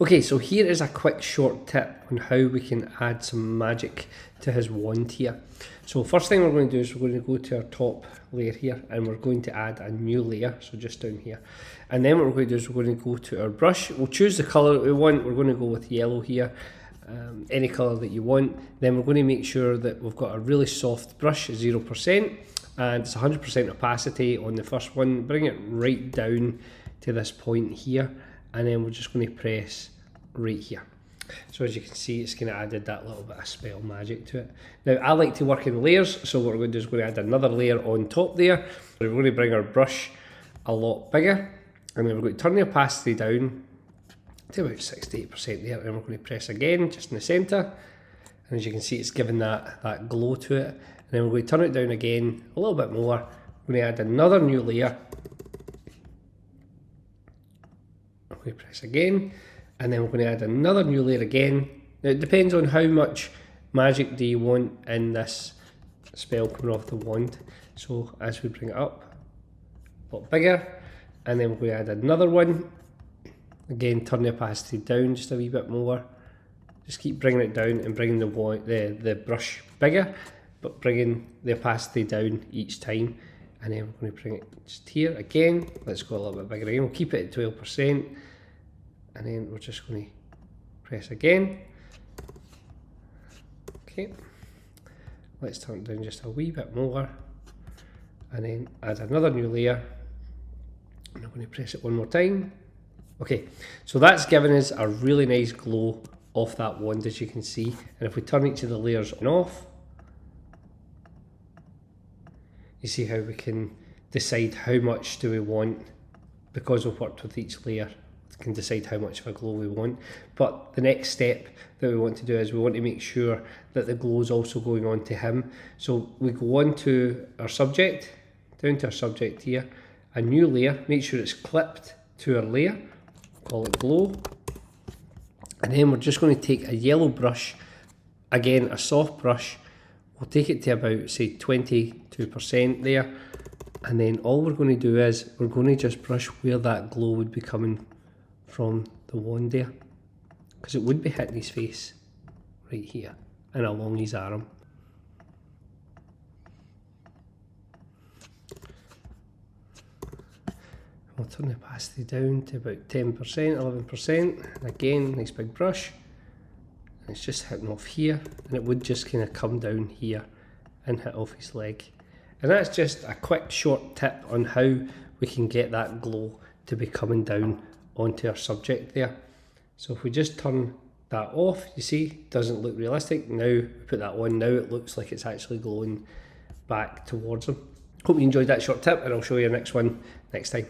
Okay, so here is a quick short tip on how we can add some magic to his wand here. So first thing we're going to do is we're going to go to our top layer here and we're going to add a new layer, so just down here. And then what we're going to do is we're going to go to our brush. We'll choose the colour that we want. We're going to go with yellow here, any colour that you want. Then we're going to make sure that we've got a really soft brush, 0%, and it's 100% opacity on the first one. Bring it right down to this point here. And then we're just going to press right here. So as you can see, it's kind of added that little bit of spell magic to it. Now I like to work in layers, so what we're going to do is we're going to add another layer on top there. So we're going to bring our brush a lot bigger, and then we're going to turn the opacity down to about 68% there, and we're going to press again just in the centre. And as you can see, it's given that glow to it. And then we're going to turn it down again a little bit more. We're going to add another new layer. We press again, and then we're going to add another new layer again. Now it depends on how much magic do you want in this spell coming off the wand. So as we bring it up, a lot bigger, and then we're going to add another one. Again, turn the opacity down just a wee bit more. Just keep bringing it down and bringing the brush bigger, but bringing the opacity down each time. And then we're going to bring it just here again. Let's go a little bit bigger again. We'll keep it at 12%. And then we're just going to press again. Okay. Let's turn it down just a wee bit more. And then add another new layer. And I'm going to press it one more time. Okay, so that's given us a really nice glow off that wand, as you can see. And if we turn each of the layers on off, you see how we can decide how much do we want, because we've worked with each layer, we can decide how much of a glow we want. But the next step that we want to do is we want to make sure that the glow is also going on to him. So we go on to our subject, down to our subject here, a new layer, make sure it's clipped to our layer, call it glow. And then we're just going to take a yellow brush, again a soft brush. We'll take it to about, say, 22% there, and then all we're going to do is we're going to just brush where that glow would be coming from the wand there, because it would be hitting his face right here and along his arm. We'll turn the opacity down to about 10%, 11%, and again, nice big brush. It's just hitting off here, and it would just kind of come down here and hit off his leg. And that's just a quick short tip on how we can get that glow to be coming down onto our subject there. So if we just turn that off, you see, doesn't look realistic. Now we put that on, now it looks like it's actually glowing back towards him. Hope you enjoyed that short tip, and I'll show you the next one next time.